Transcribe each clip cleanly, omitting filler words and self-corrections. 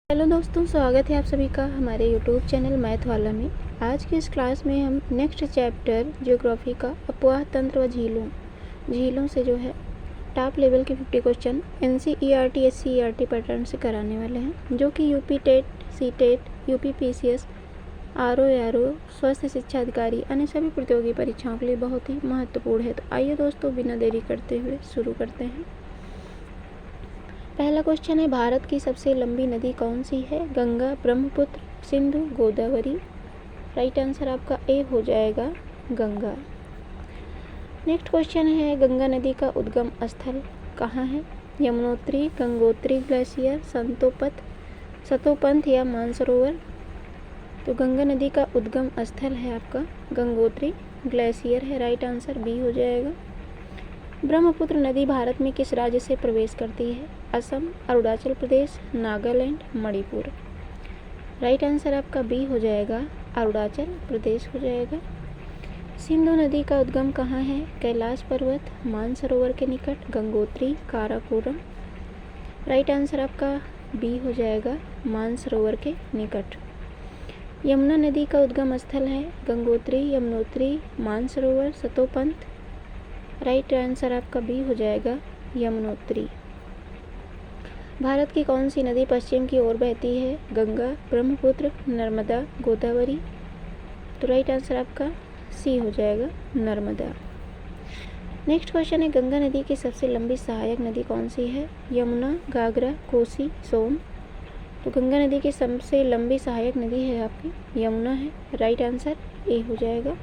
Hello दोस्तों, स्वागत है आप सभी का हमारे यूट्यूब चैनल मैथ वाला में। आज की इस क्लास में हम नेक्स्ट चैप्टर ज्योग्राफी का अपवाह तंत्र व झीलों से जो है टॉप लेवल के 50 क्वेश्चन NCERT SCERT पैटर्न से कराने वाले हैं, जो कि UP TET, C TET, UP PCS, RO स्वास्थ्य शिक्षा अधिकारी अन्य सभी प्रतियोगी परीक्षाओं के लिए बहुत ही महत्वपूर्ण है। तो आइए दोस्तों, बिना देरी करते हुए शुरू करते हैं। पहला क्वेश्चन है, भारत की सबसे लंबी नदी कौन सी है? गंगा, ब्रह्मपुत्र, सिंधु, गोदावरी। राइट आंसर आपका ए हो जाएगा गंगा। नेक्स्ट क्वेश्चन है, गंगा नदी का उद्गम स्थल कहाँ है? यमुनोत्री, गंगोत्री ग्लेशियर, सतोपंथ या मानसरोवर। तो गंगा नदी का उद्गम स्थल है आपका गंगोत्री ग्लेशियर है। राइट आंसर बी हो जाएगा। ब्रह्मपुत्र नदी भारत में किस राज्य से प्रवेश करती है? असम, अरुणाचल प्रदेश, नागालैंड, मणिपुर। राइट आंसर आपका बी हो जाएगा, अरुणाचल प्रदेश हो जाएगा। सिंधु नदी का उद्गम कहाँ है? कैलाश पर्वत, मानसरोवर के निकट, गंगोत्री, काराकोरम। राइट आंसर आपका बी हो जाएगा, मानसरोवर के निकट। यमुना नदी का उद्गम स्थल है गंगोत्री, यमुनोत्री, मानसरोवर, सतोपंथ। राइट आंसर आपका बी हो जाएगा, यमुनोत्री। भारत की कौन सी नदी पश्चिम की ओर बहती है? गंगा, ब्रह्मपुत्र, नर्मदा, गोदावरी। तो राइट आंसर आपका सी हो जाएगा, नर्मदा। नेक्स्ट क्वेश्चन है, गंगा नदी की सबसे लंबी सहायक नदी कौन सी है? यमुना, घाघरा, कोसी, सोन। तो गंगा नदी की सबसे लंबी सहायक नदी है आपकी यमुना है। राइट आंसर ए हो जाएगा।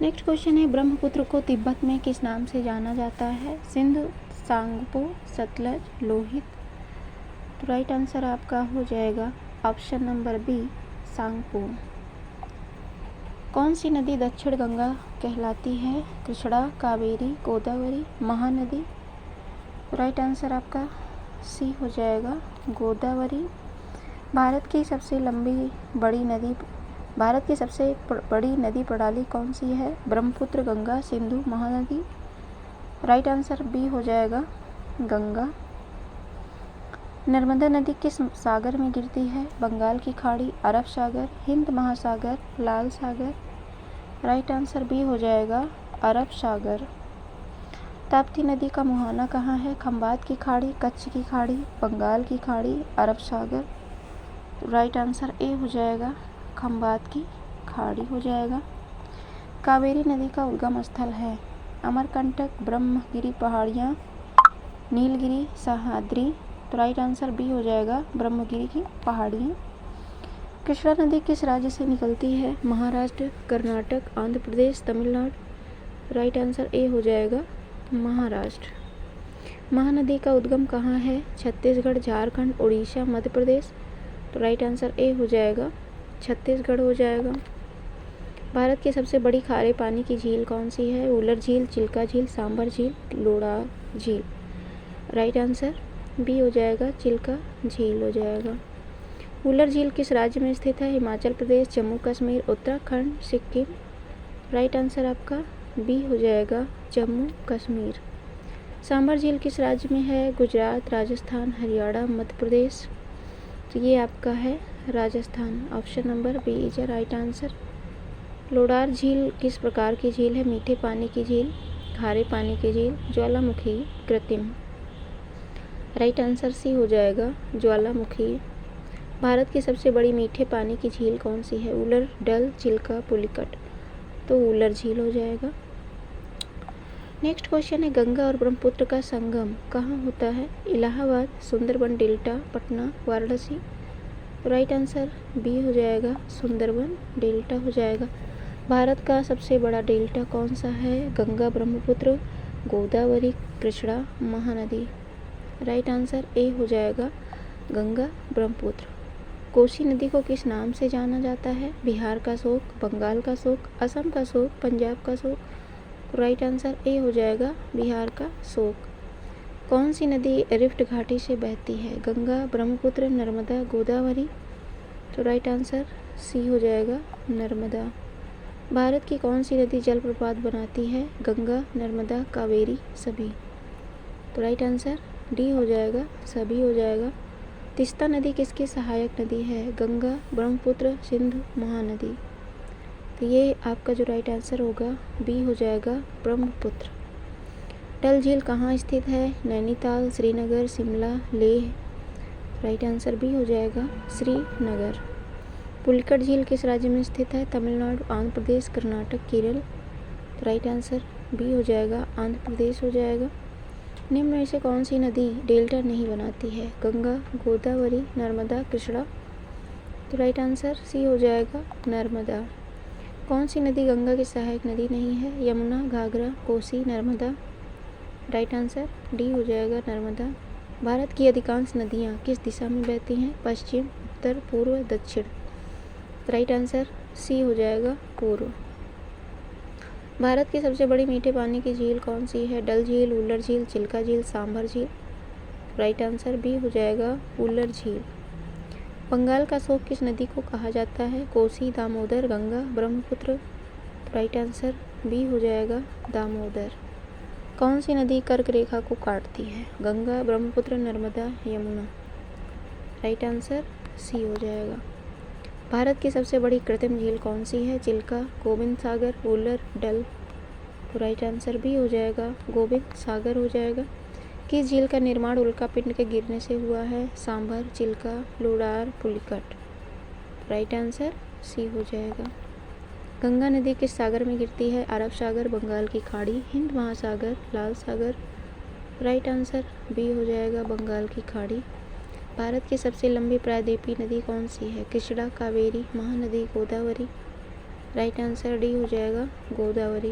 नेक्स्ट क्वेश्चन है, ब्रह्मपुत्र को तिब्बत में किस नाम से जाना जाता है? सिंधु, सांगपो, सतलज, लोहित। तो राइट आंसर आपका हो जाएगा ऑप्शन नंबर बी, सांगपो। कौन सी नदी दक्षिण गंगा कहलाती है? कृष्णा, कावेरी, गोदावरी, महानदी। राइट आंसर आपका सी हो जाएगा, गोदावरी। भारत की सबसे बड़ी नदी प्रणाली कौन सी है? Brahmaputra, Ganga, Sindhu, Mahanadi. Right answer B हो जाएगा, गंगा। नर्मदा नदी किस सागर में गिरती है? बंगाल की खाड़ी, अरब सागर, हिंद महासागर, लाल सागर। राइट आंसर बी हो जाएगा, अरब सागर। ताप्ती नदी का मुहाना कहाँ है? खंबात की खाड़ी, कच्छ की खाड़ी, बंगाल की खाड़ी, अरब सागर। राइट आंसर ए हो जाएगा, खंबात की खाड़ी हो जाएगा। कावेरी नदी का उद्गम स्थल है अमरकंटक, ब्रह्मगिरी पहाड़ियाँ, नीलगिरी, सह्याद्री। तो राइट आंसर बी हो जाएगा, ब्रह्मगिरी की पहाड़ियाँ। कृष्णा नदी किस राज्य से निकलती है? Maharashtra, Karnataka, Andhra Pradesh, Tamil Nadu. Right answer A हो जाएगा, महाराष्ट्र। महानदी का उद्गम कहाँ है? छत्तीसगढ़, झारखंड, उड़ीसा, मध्य प्रदेश। तो राइट आंसर ए हो जाएगा, छत्तीसगढ़ हो जाएगा। भारत की सबसे बड़ी खारे पानी की झील कौन सी है? उलर झील, चिल्का झील, सांबर झील, लोड़ा झील। राइट आंसर बी हो जाएगा, चिल्का झील हो जाएगा। उलर झील किस राज्य में स्थित है? हिमाचल प्रदेश, जम्मू कश्मीर, उत्तराखंड, सिक्किम। राइट आंसर आपका बी हो जाएगा, जम्मू कश्मीर। सांबर झील किस राज्य में है? गुजरात, राजस्थान, हरियाणा, मध्य प्रदेश। तो ये आपका है Rajasthan. Option number B is right answer. लोडार झील किस प्रकार की झील है? मीठे पानी की झील, खारे पानी की झील, ज्वालामुखी, कृत्रिम। राइट आंसर सी हो जाएगा, ज्वालामुखी। भारत की सबसे बड़ी मीठे पानी की झील कौन सी है? उलर, डल, चिल्का, पुलिकट। तो उलर झील हो जाएगा। नेक्स्ट क्वेश्चन है, गंगा और ब्रह्मपुत्र का संगम कहाँ होता है? Allahabad, Sundarban delta, Patna, Varanasi. Right answer B हो जाएगा, सुंदरबन डेल्टा हो जाएगा। भारत का सबसे बड़ा डेल्टा कौन सा है? Ganga, Brahmaputra, Godavari, Krishna, Mahanadi. Right answer A हो जाएगा, गंगा, ब्रह्मपुत्र। कोसी नदी को किस नाम से जाना जाता है? बिहार का शोक, बंगाल का शोक, असम का शोक, पंजाब का शोक। राइट आंसर ए हो जाएगा, बिहार का शोक। कौन सी नदी रिफ्ट घाटी से बहती है? गंगा, ब्रह्मपुत्र, नर्मदा, गोदावरी। तो राइट आंसर सी हो जाएगा, नर्मदा। भारत की कौन सी नदी जलप्रपात बनाती है? गंगा, नर्मदा, कावेरी, सभी। तो राइट आंसर डी हो जाएगा, सभी हो जाएगा। तीस्ता नदी किसकी सहायक नदी है? गंगा, ब्रह्मपुत्र, सिंधु, महानदी। तो ये आपका जो राइट आंसर होगा बी हो जाएगा ब्रह्मपुत्र। डल झील कहाँ स्थित है? Nainital, Srinagar, Shimla, Leh. Right answer B हो जाएगा श्रीनगर। पुलिकट झील किस राज्य में स्थित है? तमिलनाडु, आंध्र प्रदेश, कर्नाटक, केरल। तो राइट आंसर बी हो जाएगा आंध्र प्रदेश हो जाएगा। निम्न में से कौन सी नदी डेल्टा नहीं बनाती है? गंगा, गोदावरी, नर्मदा, कृष्णा। तो राइट आंसर सी हो जाएगा नर्मदा। कौन सी नदी गंगा की सहायक नदी नहीं है? Yamuna, Ghaghara, Kosi, Narmada. Right answer D हो जाएगा नर्मदा। भारत की अधिकांश नदियाँ किस दिशा में बहती हैं? पश्चिम, उत्तर, पूर्व, दक्षिण। राइट आंसर सी हो जाएगा पूर्व। भारत की सबसे बड़ी मीठे पानी की झील कौन सी है? डल झील, उल्लर झील, चिल्का झील, सांभर झील। राइट आंसर बी हो जाएगा उल्लर झील। बंगाल का शोक किस नदी को कहा जाता है? Kosi, Damodar, Ganga, Brahmaputra. Right answer B हो जाएगा दामोदर। कौन सी नदी कर्क रेखा को काटती है? Ganga, Brahmaputra, Narmada, Yamuna. Right answer C हो जाएगा। भारत की सबसे बड़ी कृत्रिम झील कौन सी है? चिल्का, गोविंद सागर, उल्लर, डल। तो राइट आंसर भी हो जाएगा गोविंद सागर हो जाएगा। किस झील का निर्माण उल्का पिंड के गिरने से हुआ है? सांभर, चिल्का, लोडार, पुलिकट। राइट आंसर सी हो जाएगा। गंगा नदी किस सागर में गिरती है? अरब सागर, बंगाल की खाड़ी, हिंद महासागर, लाल सागर। राइट आंसर बी हो जाएगा बंगाल की खाड़ी। भारत की सबसे लंबी प्रायद्वीपीय नदी कौन सी है? Krishna, Kaveri, Mahanadi, Godavari. Right answer D हो जाएगा गोदावरी।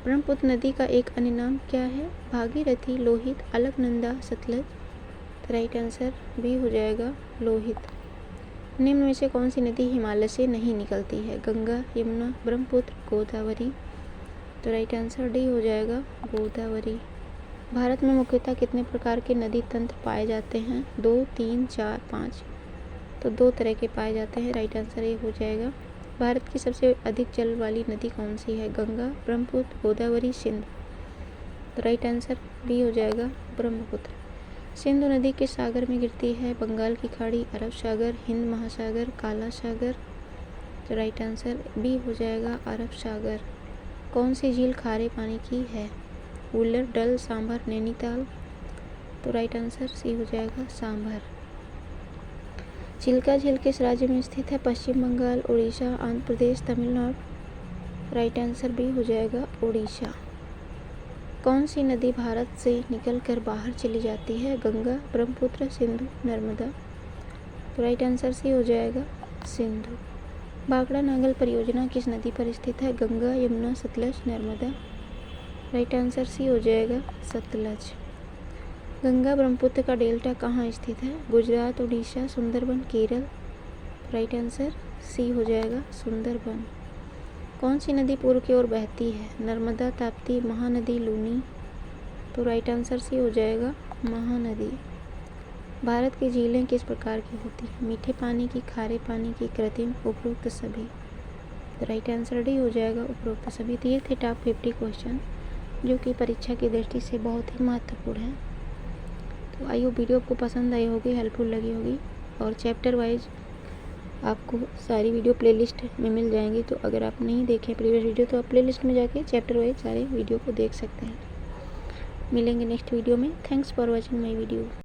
ब्रह्मपुत्र नदी का एक अन्य नाम क्या है? Bhagirathi, Lohit, Alaknanda, Sutlej. Right answer B हो जाएगा लोहित। निम्न में से कौन सी नदी हिमालय से नहीं निकलती है? गंगा, यमुना, ब्रह्मपुत्र, गोदावरी। तो राइट आंसर डी हो जाएगा गोदावरी। भारत में मुख्यतः कितने प्रकार के नदी तंत्र पाए जाते हैं? 2, 3, 4, 5। तो 2 तरह के पाए जाते हैं। राइट आंसर ए हो जाएगा। भारत की सबसे अधिक जल वाली नदी कौन सी है? गंगा, ब्रह्मपुत्र, गोदावरी, सिंधु। तो राइट आंसर बी हो जाएगा ब्रह्मपुत्र। सिंधु नदी किस सागर में गिरती है? बंगाल की खाड़ी, अरब सागर, हिंद महासागर, काला सागर। तो राइट आंसर बी हो जाएगा अरब सागर। कौन सी झील खारे पानी की है? उल्लर, डल, सांभर, नैनीताल। तो राइट आंसर सी हो जाएगा सांभर। चिल्का झील किस राज्य में स्थित है? पश्चिम Bengal, Orissa, Andhra Pradesh, Tamil Nadu. Right answer B हो जाएगा उड़ीसा। कौन सी नदी भारत से निकलकर बाहर चली जाती है? गंगा, ब्रह्मपुत्र, सिंधु, नर्मदा। तो राइट आंसर सी हो जाएगा सिंधु। भाखड़ा नांगल परियोजना किस नदी पर स्थित है? Ganga, Yamuna, Sutlej, Narmada. Right answer C हो जाएगा सतलज। गंगा ब्रह्मपुत्र का डेल्टा कहाँ स्थित है? Gujarat, Orissa, Sundarban, Kerala. Right answer C हो जाएगा सुंदरबन। कौन सी नदी पूर्व की ओर बहती है? नर्मदा, ताप्ती, महानदी, लूनी। तो राइट आंसर सी हो जाएगा महानदी। भारत की झीलें किस प्रकार की होती हैं? मीठे पानी की, खारे पानी की, कृत्रिम, उपरोक्त सभी। तो राइट आंसर डी हो जाएगा उपरोक्त सभी। तो ये थे टॉप 50 क्वेश्चन जो कि परीक्षा की दृष्टि से बहुत ही महत्वपूर्ण है। तो आई होप वीडियो आपको पसंद आई होगी, हेल्पफुल लगी होगी। और चैप्टर वाइज आपको सारी वीडियो प्लेलिस्ट में मिल जाएंगी। तो अगर आप नहीं देखें प्रीवियस वीडियो तो आप प्लेलिस्ट में जाके चैप्टर वाइज सारे वीडियो को देख सकते हैं। मिलेंगे नेक्स्ट वीडियो में। Thanks for watching my video.